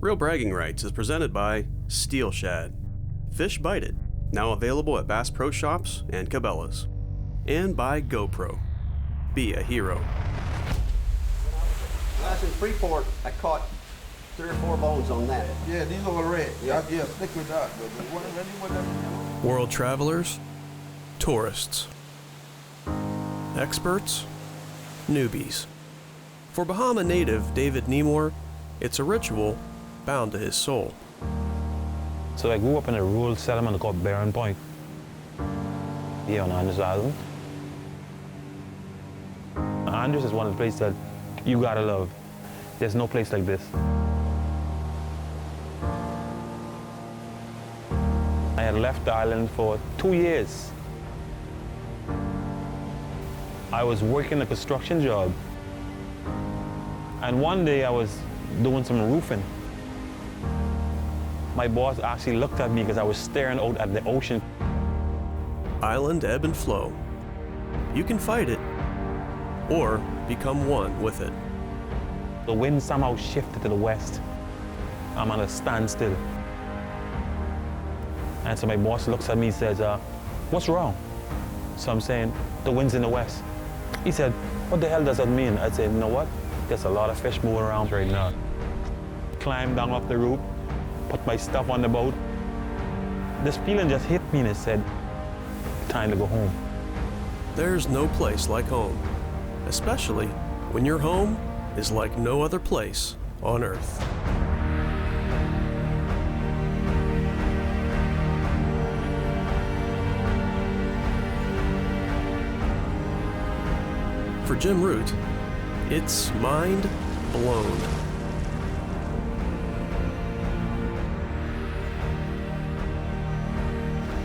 Real Bragging Rights is presented by Steel Shad. Fish Bite It, now available at Bass Pro Shops and Cabela's. And by GoPro. Be a hero. When I was in Freeport, I caught 3 or 4 bones on that. Yeah, these are red. Yeah, stick with that. World travelers, tourists, experts, newbies. For Bahama native David Nemore, it's a ritual bound to his soul. So I grew up in a rural settlement called Barron Point, here on Andros Island. Andros is one of the places that you gotta love. There's no place like this. I had left the island for 2 years. I was working a construction job. And one day I was doing some roofing. My boss actually looked at me because I was staring out at the ocean. Island ebb and flow. You can fight it, or become one with it. The wind somehow shifted to the west. I'm at a standstill. And so my boss looks at me and says, what's wrong? So I'm saying, the wind's in the west. He said, what the hell does that mean? I said, you know what? There's a lot of fish moving around right now. Climbed down off the roof, put my stuff on the boat. This feeling just hit me and it said, time to go home. There's no place like home, especially when your home is like no other place on Earth. For Jim Root, it's mind blown.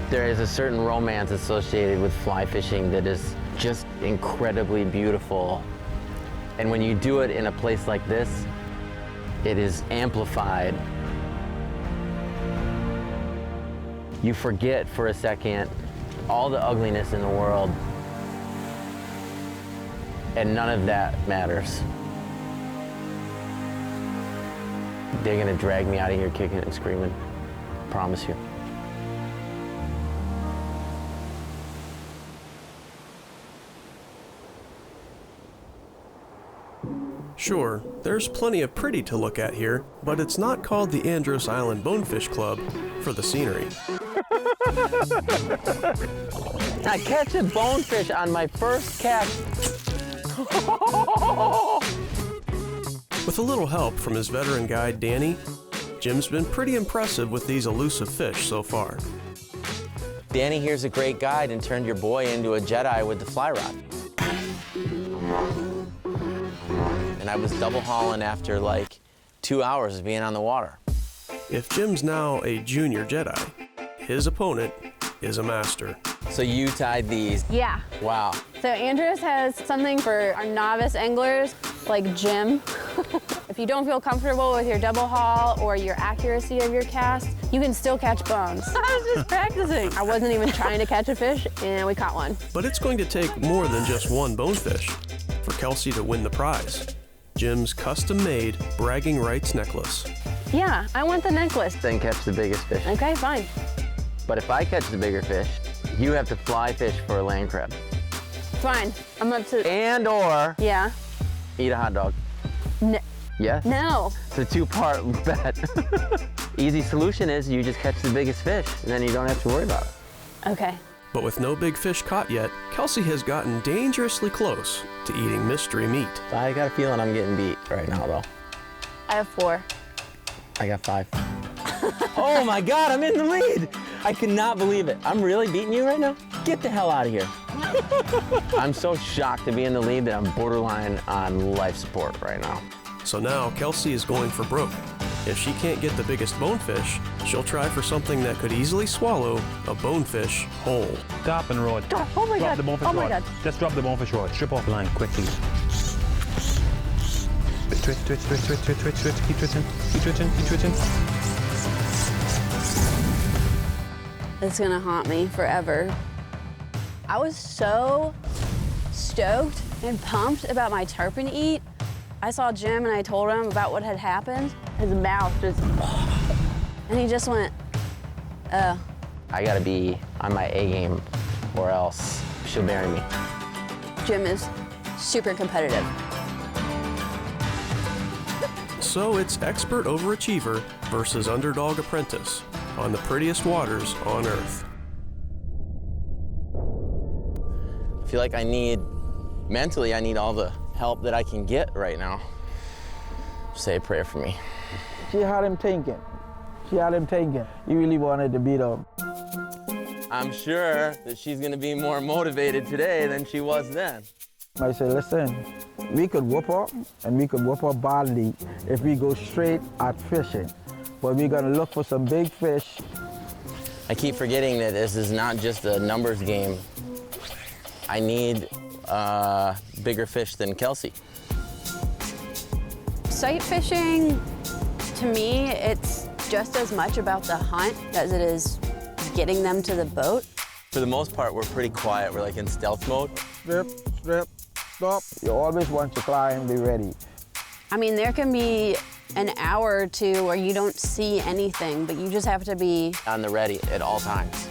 There is a certain romance associated with fly fishing that is just incredibly beautiful. And when you do it in a place like this, it is amplified. You forget for a second all the ugliness in the world, and none of that matters. They're gonna drag me out of here kicking and screaming, promise you. Sure, there's plenty of pretty to look at here, but it's not called the Andros Island Bonefish Club for the scenery. I catch a bonefish on my first catch. With a little help from his veteran guide Danny, Jim's been pretty impressive with these elusive fish so far. Danny here's a great guide and turned your boy into a Jedi with the fly rod. And I was double hauling after like 2 hours of being on the water. If Jim's now a junior Jedi, his opponent is a master. So you tied these? Yeah. Wow. So Andros has something for our novice anglers like Jim. If you don't feel comfortable with your double haul or your accuracy of your cast, you can still catch bones. I was just practicing. I wasn't even trying to catch a fish, and we caught one. But it's going to take more than just one bonefish for Kelsey to win the prize. Jim's custom-made bragging rights necklace. Yeah, I want the necklace. Then catch the biggest fish. Okay, fine. But if I catch the bigger fish, you have to fly fish for a land crab. Fine, I'm up to... And or Yeah. eat a hot dog. No. Yes? No. It's a 2-part bet. Easy solution is you just catch the biggest fish, and then you don't have to worry about it. Okay. But with no big fish caught yet, Kelsey has gotten dangerously close to eating mystery meat. I got a feeling I'm getting beat right now, though. I have 4. I got 5. Oh my God, I'm in the lead! I cannot believe it. I'm really beating you right now? Get the hell out of here. I'm so shocked to be in the lead that I'm borderline on life support right now. So now Kelsey is going for broke. If she can't get the biggest bonefish, she'll try for something that could easily swallow a bonefish whole. Stop and rod. Oh my Drop God. the bonefish Oh my rod. God. Just drop the bonefish rod. Strip off the line quickly. Twitch, twitch, twitch, twitch, twitch, twitch, twitch. Keep twitching, keep twitching, keep twitching. It's gonna haunt me forever. I was so stoked and pumped about my tarpon eat. I saw Jim and I told him about what had happened, his mouth just, and he just went, oh. I gotta be on my A game or else she'll bury me. Jim is super competitive. So it's expert overachiever versus underdog apprentice on the prettiest waters on Earth. I feel like mentally, I need all the help that I can get right now. Say a prayer for me. She had him thinking. He really wanted to beat him. I'm sure that she's gonna be more motivated today than she was then. I said, listen, we could whoop her, and we could whoop her badly if we go straight at fishing. But we're gonna look for some big fish. I keep forgetting that this is not just a numbers game. I need bigger fish than Kelsey. Sight fishing, to me, it's just as much about the hunt as it is getting them to the boat. For the most part, we're pretty quiet. We're like in stealth mode. Strip, stop. You always want your client to be ready. I mean, there can be an hour or two where you don't see anything, but you just have to be On the ready at all times.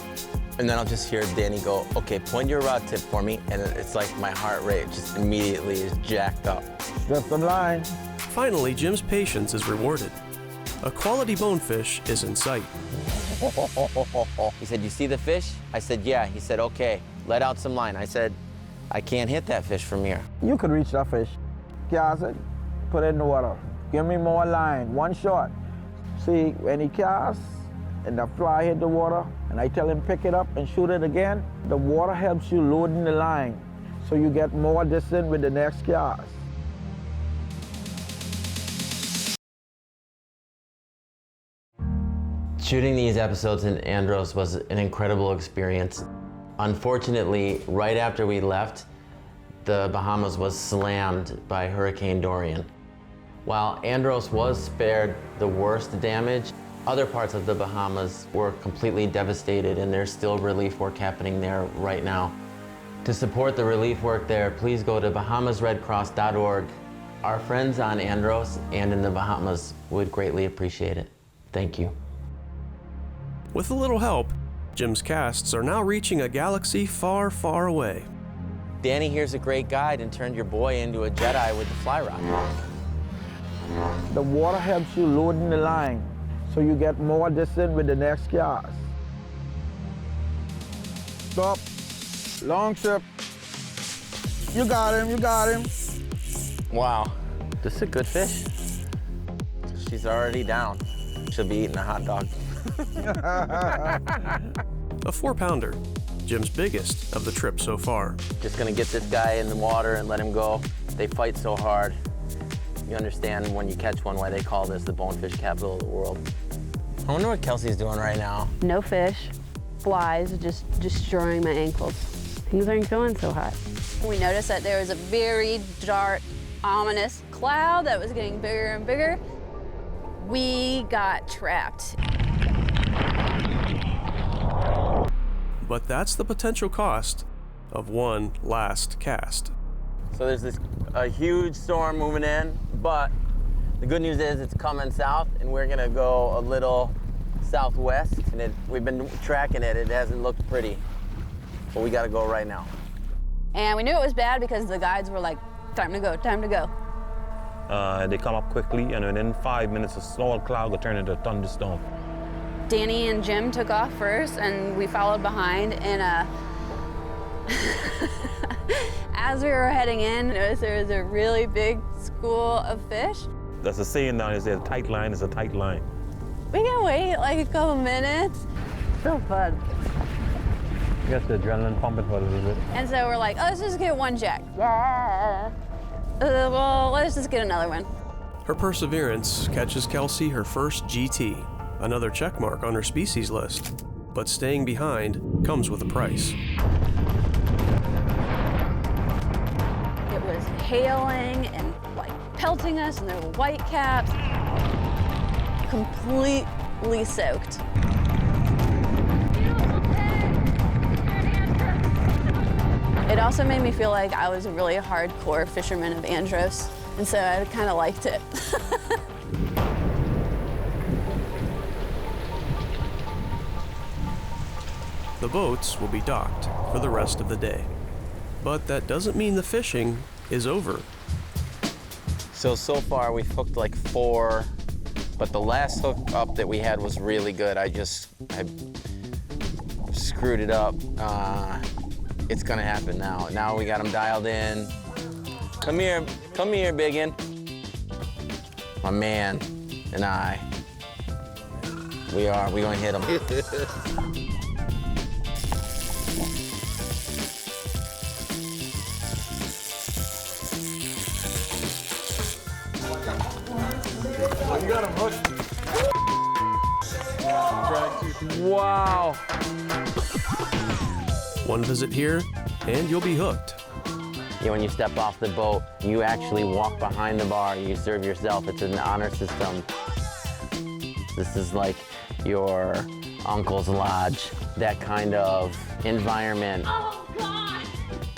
And then I'll just hear Danny go, okay, point your rod tip for me. And it's like my heart rate just immediately is jacked up. Strip some line. Finally, Jim's patience is rewarded. A quality bonefish is in sight. He said, you see the fish? I said, yeah. He said, okay, let out some line. I said, I can't hit that fish from here. You could reach that fish. Cast it, put it in the water. Give me more line, one shot. See, when he casts and the fly hit the water, and I tell him pick it up and shoot it again, the water helps you loading the line, so you get more distance with the next cast. Shooting these episodes in Andros was an incredible experience. Unfortunately, right after we left, the Bahamas was slammed by Hurricane Dorian. While Andros was spared the worst damage, other parts of the Bahamas were completely devastated, and there's still relief work happening there right now. To support the relief work there, please go to bahamasredcross.org. Our friends on Andros and in the Bahamas would greatly appreciate it. Thank you. With a little help, Jim's casts are now reaching a galaxy far, far away. Danny here's a great guide and turned your boy into a Jedi with the fly rod. The water helps you loading the line, so you get more distance with the next cast. Stop. Long strip. You got him. Wow, this is a good fish. She's already down. She'll be eating a hot dog. A 4-pounder, Jim's biggest of the trip so far. Just gonna get this guy in the water and let him go. They fight so hard. You understand when you catch one why they call this the bonefish capital of the world. I wonder what Kelsey's doing right now. no fish, flies just destroying my ankles. Things aren't going so hot. We noticed that there was a very dark, ominous cloud that was getting bigger and bigger. We got trapped. But that's the potential cost of one last cast. So there's a huge storm moving in, but the good news is it's coming south, and we're gonna go a little southwest, and we've been tracking it. It hasn't looked pretty, but we gotta go right now. And we knew it was bad because the guides were like, time to go, time to go. They come up quickly, and within 5 minutes, a small cloud will turn into a thunderstorm. Danny and Jim took off first, and we followed behind. And as we were heading in, noticed there was a really big school of fish. That's a saying down here, a tight line is a tight line. We can wait like a couple minutes. So fun. You got the adrenaline pumping for a little bit. And so we're like, oh, let's just get one jack. Yeah. Well, let's just get another one. Her perseverance catches Kelsey her first GT, another checkmark on her species list. But staying behind comes with a price. It was hailing and like pelting us, and there were white caps. Completely soaked. It also made me feel like I was a really hardcore fisherman of Andros, and so I kind of liked it. the boats will be docked for the rest of the day. But that doesn't mean the fishing is over. So far we've hooked like 4, but the last hook up that we had was really good. I screwed it up. It's gonna happen now. Now we got them dialed in. Come here, biggin. My man and I, we gonna hit him. You got him hooked. Wow. One visit here, and you'll be hooked. Yeah, when you step off the boat, you actually walk behind the bar, you serve yourself. It's an honor system. This is like your uncle's lodge, that kind of environment. Oh, God!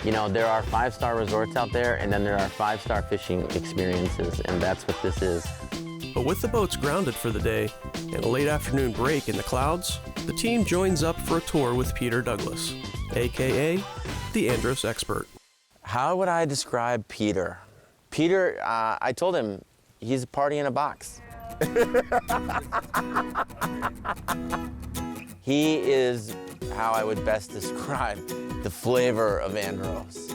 You know, there are 5-star resorts out there, and then there are 5-star fishing experiences, and that's what this is. But with the boats grounded for the day and a late afternoon break in the clouds, the team joins up for a tour with Peter Douglas, AKA the Andros expert. How would I describe Peter? Peter, I told him he's a party in a box. He is how I would best describe the flavor of Andros.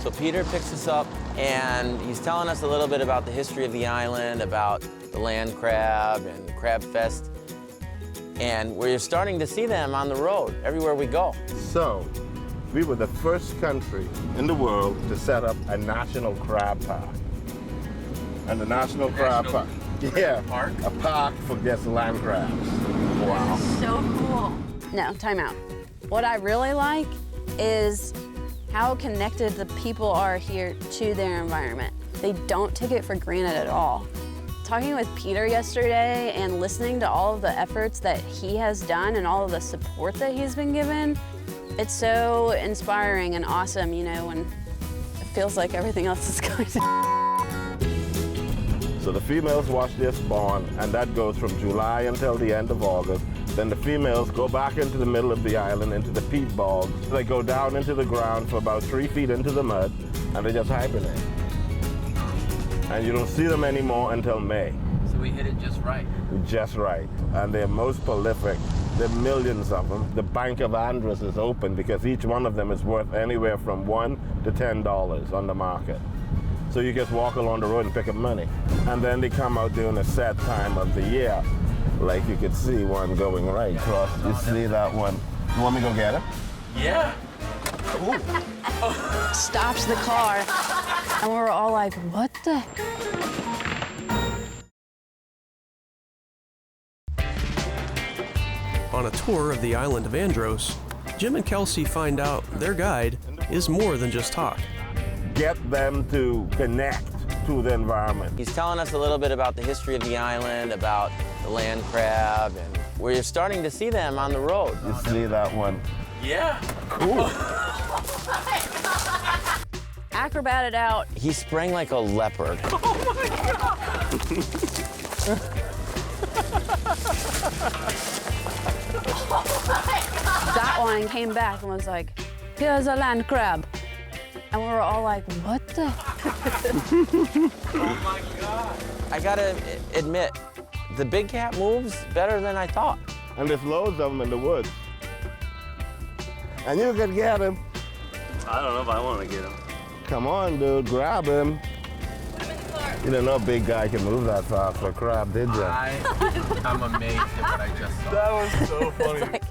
So Peter picks us up, and he's telling us a little bit about the history of the island, about the land crab and Crab Fest. And we're starting to see them on the road everywhere we go. So, we were the first country in the world to set up a national crab park. And the national crab park. Yeah, park? A park for just land crabs. Wow. So cool. No, time out. What I really like is how connected the people are here to their environment. They don't take it for granted at all. Talking with Peter yesterday and listening to all of the efforts that he has done and all of the support that he's been given, it's so inspiring and awesome, you know, when it feels like everything else is going to. So the females watch their spawn, and that goes from July until the end of August. Then the females go back into the middle of the island, into the peat bogs. They go down into the ground for about 3 feet into the mud, and they just hibernate. And you don't see them anymore until May. So we hit it just right. Just right. And they're most prolific. There are millions of them. The Bank of Andros is open because each one of them is worth anywhere from $1 to $10 on the market. So you just walk along the road and pick up money. And then they come out during a set time of the year. Like you could see one going right across. You see that one? You want me to go get it? Yeah. Stops the car, and we're all like, what the? On a tour of the island of Andros, Jim and Kelsey find out their guide is more than just talk. Get them to connect to the environment. He's telling us a little bit about the history of the island, about the land crab, and we're starting to see them on the road. You see that one? Yeah. Cool. Acrobated out. He sprang like a leopard. Oh my God. That one came back and was like, here's a land crab. And we were all like, what the? Oh my God. I gotta admit, the big cat moves better than I thought. And there's loads of them in the woods. And you could get him. I don't know if I want to get him. Come on, dude, grab him. You didn't know a big guy can move that fast for a crab, did you? I'm amazed at what I just saw. That was so funny. Like,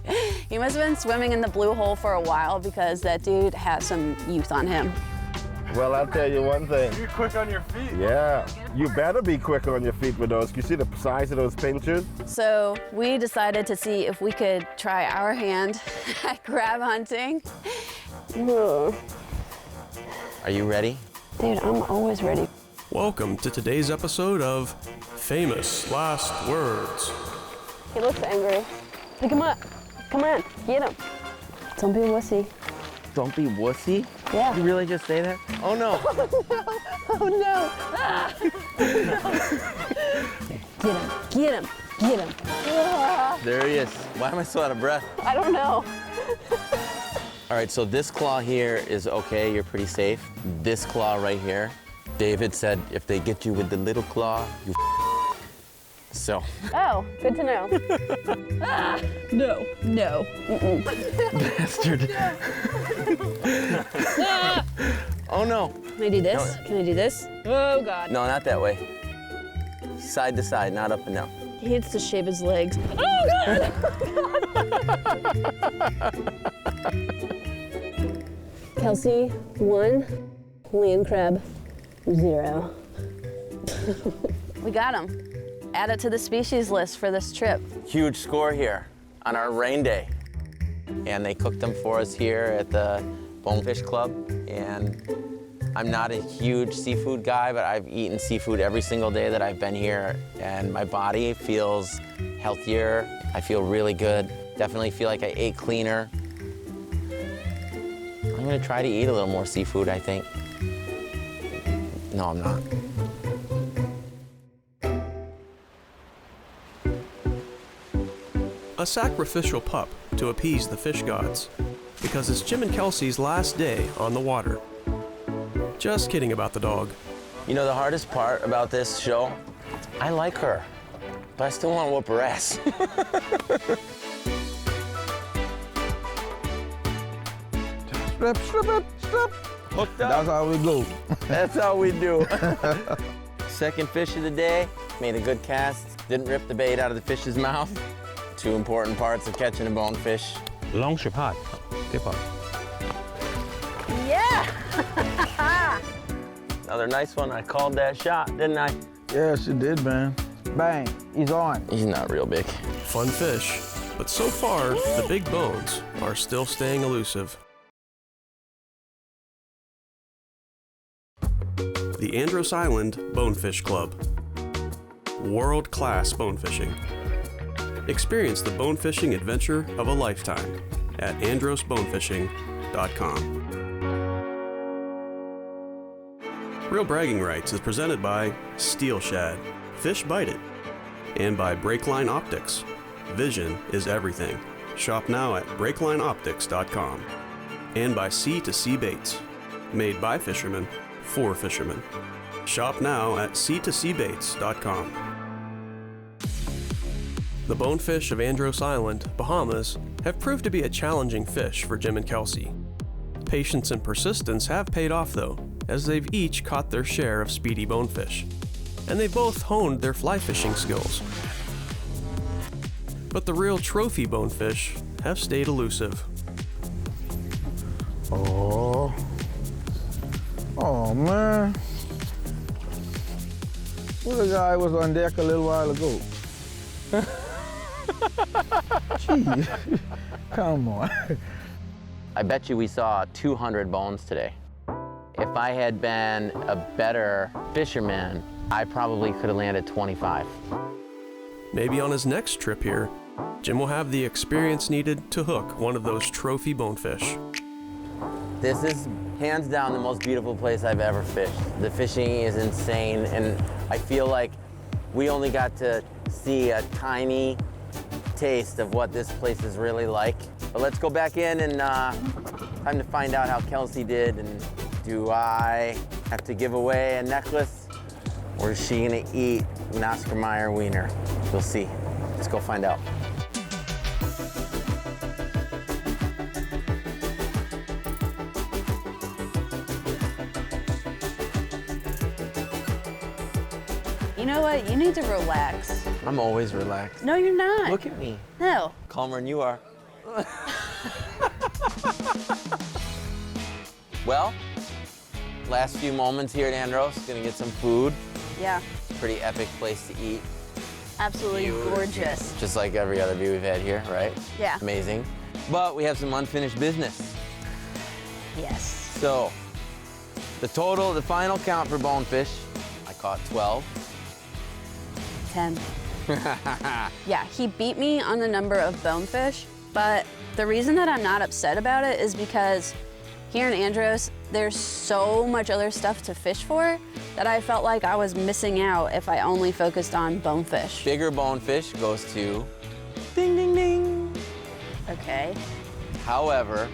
he must have been swimming in the blue hole for a while because that dude has some youth on him. Well, I'll tell you one thing. You're quick on your feet. Yeah, you better be quick on your feet with those. You see the size of those pinchers? So we decided to see if we could try our hand at crab hunting. Are you ready? Dude, I'm always ready. Welcome to today's episode of Famous Last Words. He looks angry. Pick him up. Come on, get him. Don't be a wussy. Don't be wussy? Yeah. You really just say that? Oh no. Oh no. Ah. Get him, get him. Get him. There he is. Why am I so out of breath? I don't know. All right, so this claw here is okay, you're pretty safe. This claw right here, David said if they get you with the little claw, you so. Oh, good to know. No. Bastard. Oh no. Can I do this? Can I do this? Oh God. No, not that way. Side to side, not up and down. He hates to shave his legs. Oh God! Kelsey, 1. Land crab, 0. We got him. Add it to the species list for this trip. Huge score here on our rain day. And they cooked them for us here at the Bonefish Club. And I'm not a huge seafood guy, but I've eaten seafood every single day that I've been here, and my body feels healthier. I feel really good. Definitely feel like I ate cleaner. I'm gonna try to eat a little more seafood, I think. No, I'm not. A sacrificial pup to appease the fish gods, because it's Jim and Kelsey's last day on the water. Just kidding about the dog. You know the hardest part about this show? I like her, but I still want to whoop her ass. Strip. Hooked up. That's how we go. That's how we do. Second fish of the day. Made a good cast. Didn't rip the bait out of the fish's mouth. 2 important parts of catching a bonefish. Long strip hard. Tip hard. Yeah! Another nice one. I called that shot, didn't I? Yes, you did, man. Bang, he's on. He's not real big. Fun fish, but so far, the big bones are still staying elusive. The Andros Island Bonefish Club. World-class bonefishing. Experience the bonefishing adventure of a lifetime at androsbonefishing.com. Real Bragging Rights is presented by Steel Shad, Fish Bite It, and by Breakline Optics. Vision is everything. Shop now at breaklineoptics.com. And by Sea2Sea Baits, made by fishermen for fishermen. Shop now at sea2seabaits.com. The bonefish of Andros Island, Bahamas, have proved to be a challenging fish for Jim and Kelsey. Patience and persistence have paid off though, as they've each caught their share of speedy bonefish, and they both honed their fly fishing skills. But the real trophy bonefish have stayed elusive. Oh man. Well, the guy was on deck a little while ago. Jeez, come on. I bet you we saw 200 bones today. If I had been a better fisherman, I probably could have landed 25. Maybe on his next trip here, Jim will have the experience needed to hook one of those trophy bonefish. This is hands down the most beautiful place I've ever fished. The fishing is insane, and I feel like we only got to see a tiny taste of what this place is really like. But let's go back in and time to find out how Kelsey did, and do I have to give away a necklace, or is she gonna eat an Oscar Mayer wiener? We'll see. Let's go find out. You know what? You need to relax. I'm always relaxed. No, you're not. Look at me. No. Calmer than you are. Well, last few moments here at Andros. Gonna get some food. Yeah. Pretty epic place to eat. Absolutely gorgeous. Just like every other view we've had here, right? Yeah. Amazing. But we have some unfinished business. Yes. So, the final count for bonefish, I caught 12. 10. Yeah, he beat me on the number of bonefish, but the reason that I'm not upset about it is because Here in Andros, there's so much other stuff to fish for that I felt like I was missing out if I only focused on bonefish. Bigger bonefish goes to ding, ding, ding. Okay. However,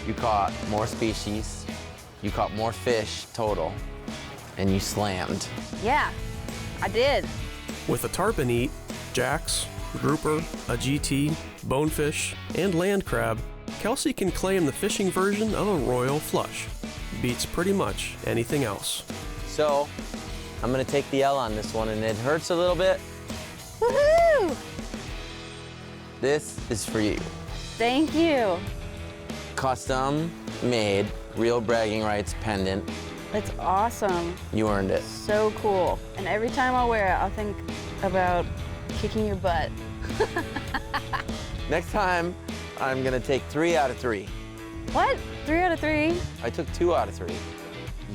you caught more species, you caught more fish total, and you slammed. Yeah, I did. With a tarpon eat, jacks, grouper, a GT, bonefish, and land crab, Kelsey can claim the fishing version of a royal flush. Beats pretty much anything else. So, I'm gonna take the L on this one, and it hurts a little bit. Woohoo! This is for you. Thank you. Custom made, real bragging rights pendant. It's awesome. You earned it. So cool. And every time I wear it, I'll think about kicking your butt. Next time, I'm gonna take 3 out of 3. What? 3 out of 3? I took 2 out of 3.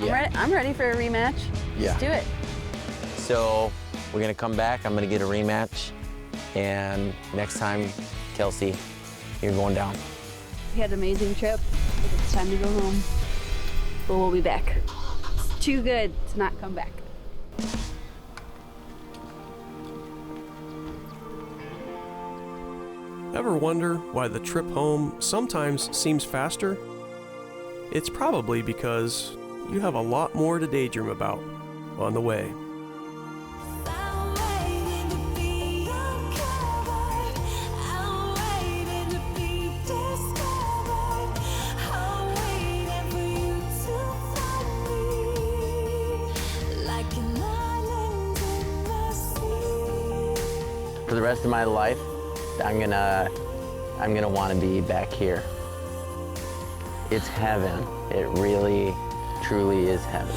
I'm ready for a rematch. Yeah. Let's do it. So we're gonna come back, I'm gonna get a rematch, and next time, Kelsey, you're going down. We had an amazing trip. It's time to go home. But we'll be back. It's too good to not come back. Ever wonder why the trip home sometimes seems faster? It's probably because you have a lot more to daydream about on the way. For the rest of my life, I'm gonna want to be back here. It's heaven. It really, truly is heaven.